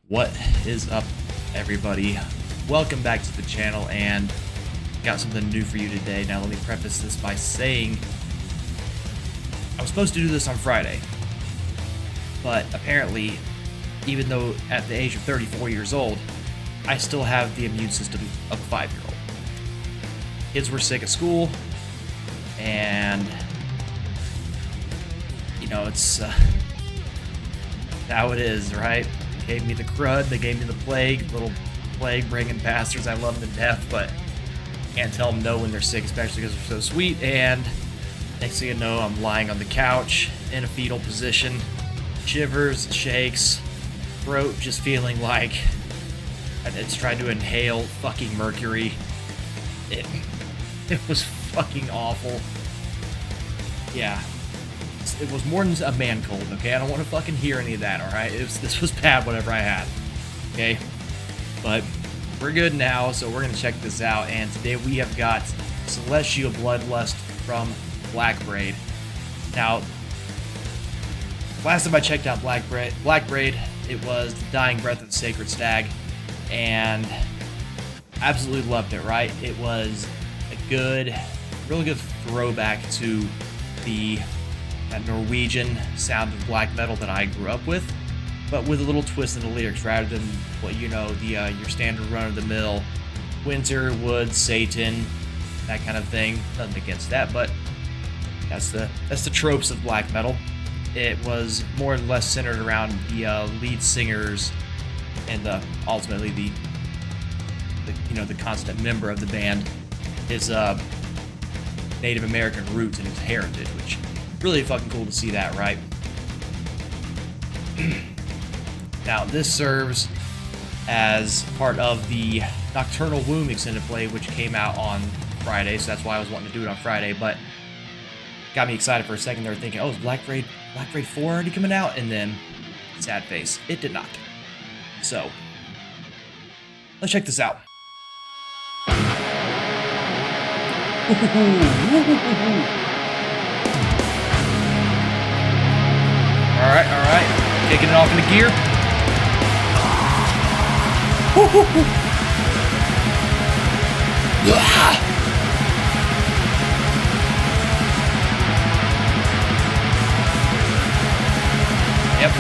What is up, everybody? Welcome back to the channel, and got something new for you today. Now let me preface this by saying I was supposed to do this on Friday, but apparently, even though at the age of 34 years old, I still have the immune system of a 5-year-old. Kids were sick at school, and you know, it's how it is, right? They gave me the crud, they gave me the plague, little plague bringing bastards. I love them to death, but can't tell them no when they're sick, especially because they're so sweet. And next thing you know, I'm lying on the couch in a fetal position, shivers, shakes, throat just feeling like it's trying to inhale fucking mercury. It was fucking awful. Yeah. It was more than a man cold, okay? I don't want to fucking hear any of that, alright? This was bad, whatever I had, okay? But we're good now, so we're going to check this out. And today we have got Celestial Bloodlust from Blackbraid. Now, last time I checked out Blackbraid, it was the Dying Breath of the Sacred Stag, and absolutely loved it, right? It was a really good throwback to that Norwegian sound of black metal that I grew up with, but with a little twist in the lyrics rather than what you know, your standard run-of-the-mill Winter, Wood, Satan, that kind of thing. Nothing against that, but that's the tropes of black metal. It was more or less centered around the lead singers and ultimately the constant member of the band, his Native American roots and his heritage, which really fucking cool to see that, right? Now, this serves as part of the Nocturnal Womb extended play, which came out on Friday, so that's why I was wanting to do it on Friday, but got me excited for a second there, thinking, oh, is Blackbraid 4 already coming out? And then, sad face, it did not. So, let's check this out. Alright. Taking it off into gear. Yep.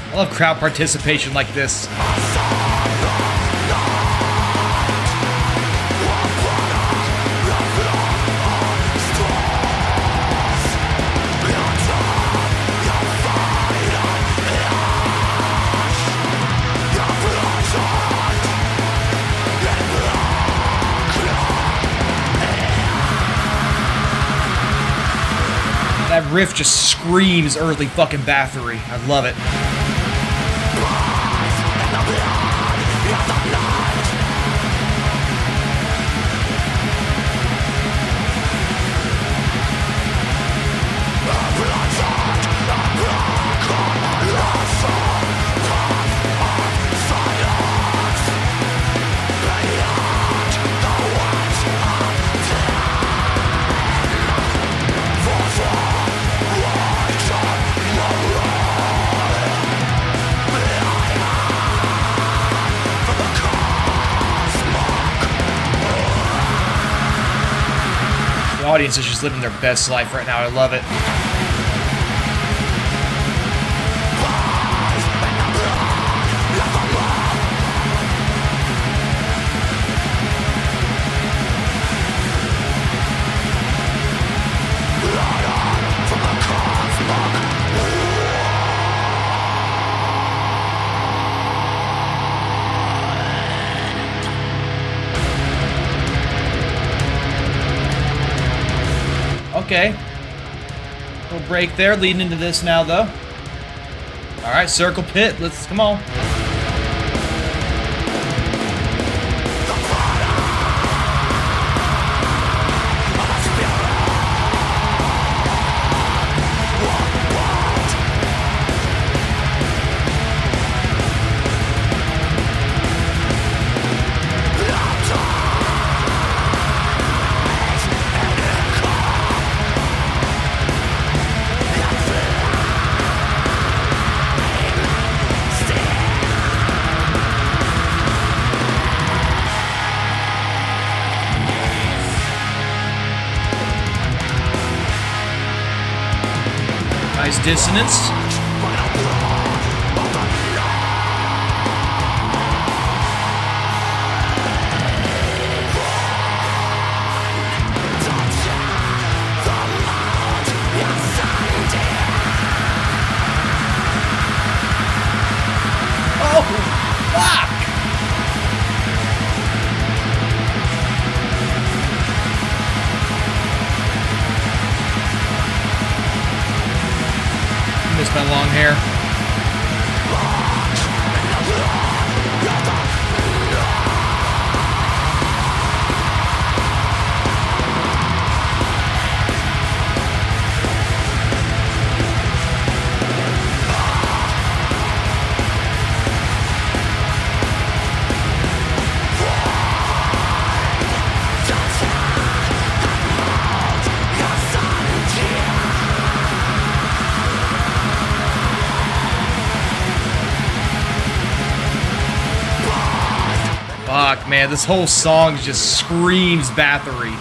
I love crowd participation like this. That riff just screams early fucking Bathory. I love it. The audience is just living their best life right now. I love it. Okay. Little break there, leading into this now, though. Alright, circle pit. Come on. Nice dissonance. Oh, fuck! Missed my long hair. Fuck, man, this whole song just screams Bathory.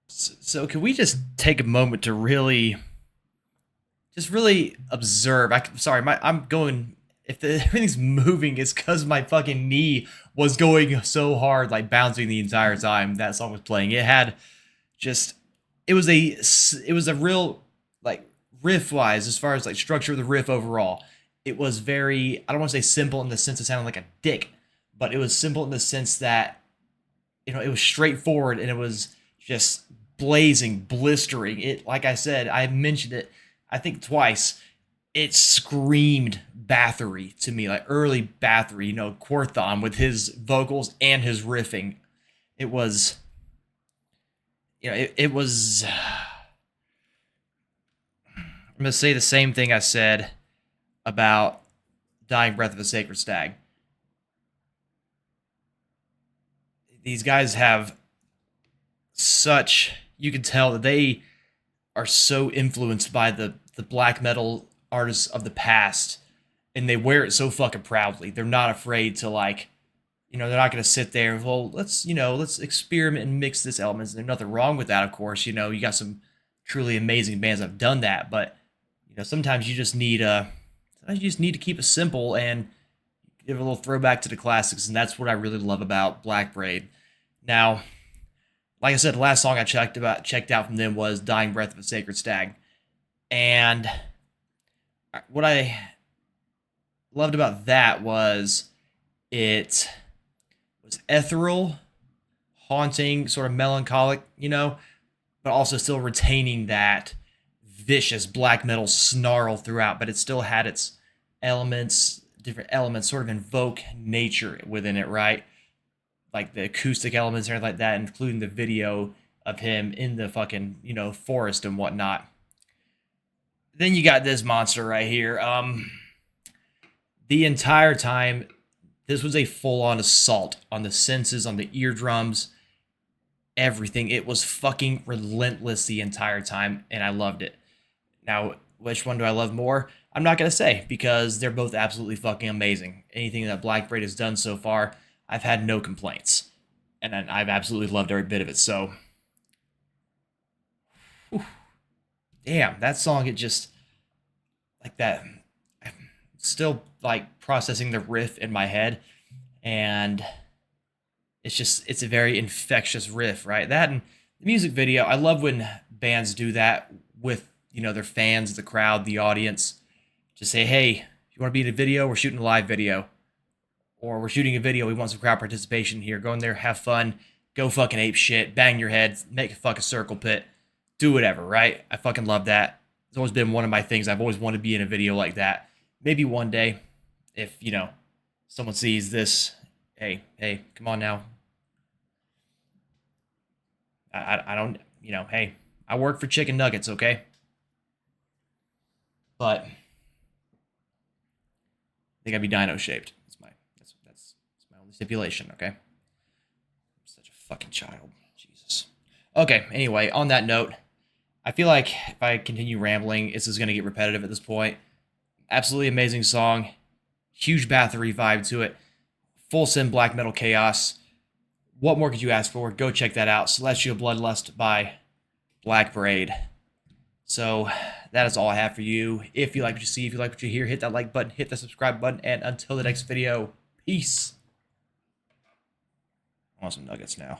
So can we just take a moment to really observe? I'm going. If everything's moving, it's because my fucking knee was going so hard, like bouncing the entire time that song was playing. It had just, it was a real, like, riff wise, as far as like structure of the riff overall. It was very, I don't want to say simple in the sense of sounding like a dick, but it was simple in the sense that, you know, it was straightforward and it was just blazing, blistering. It, like I said, I mentioned it, I think twice. It screamed Bathory to me, like early Bathory, you know, Quorthon with his vocals and his riffing. It was, you know, it was, I'm going to say the same thing I said about Dying Breath of a Sacred Stag. These guys have such, you can tell that they are so influenced by the black metal artists of the past, and they wear it so fucking proudly. They're not afraid to, like, you know, they're not going to sit there and, well, let's experiment and mix this elements. There's nothing wrong with that, of course. You know, you got some truly amazing bands that have done that, but, you know, sometimes you just need to keep it simple and give a little throwback to the classics, and that's what I really love about Blackbraid. Now, like I said, the last song I checked out from them was Dying Breath of a Sacred Stag. And what I loved about that was it was ethereal, haunting, sort of melancholic, you know, but also still retaining that vicious black metal snarl throughout, but it still had its elements, different elements sort of invoke nature within it, right? Like the acoustic elements and everything like that, including the video of him in the fucking, you know, forest and whatnot. Then you got this monster right here. The entire time, this was a full-on assault on the senses, on the eardrums, everything. It was fucking relentless the entire time, and I loved it. Now, which one do I love more? I'm not going to say, because they're both absolutely fucking amazing. Anything that Blackbraid has done so far, I've had no complaints. And I've absolutely loved every bit of it, so... Whew. Damn, that song, it just... Like that... I'm still, like, processing the riff in my head, and... It's a very infectious riff, right? That and the music video, I love when bands do that with, you know, their fans, the crowd, the audience. Just say, hey, you want to be in a video? We're shooting a live video. Or we're shooting a video, we want some crowd participation here. Go in there, have fun, go fucking ape shit, bang your head, make a fucking circle pit, do whatever, right? I fucking love that. It's always been one of my things. I've always wanted to be in a video like that. Maybe one day, if, you know, someone sees this, hey, come on now. I don't, you know, hey, I work for chicken nuggets, okay? But I think I'd be dino shaped. That's my only stipulation, okay? I'm such a fucking child. Jesus. Okay, anyway, on that note, I feel like if I continue rambling, this is going to get repetitive at this point. Absolutely amazing song. Huge Bathory vibe to it. Full sim black metal chaos. What more could you ask for? Go check that out. Celestial Bloodlust by Blackbraid. So that is all I have for you. If you like what you see, if you like what you hear, hit that like button, hit the subscribe button, and until the next video, peace. I want some nuggets now.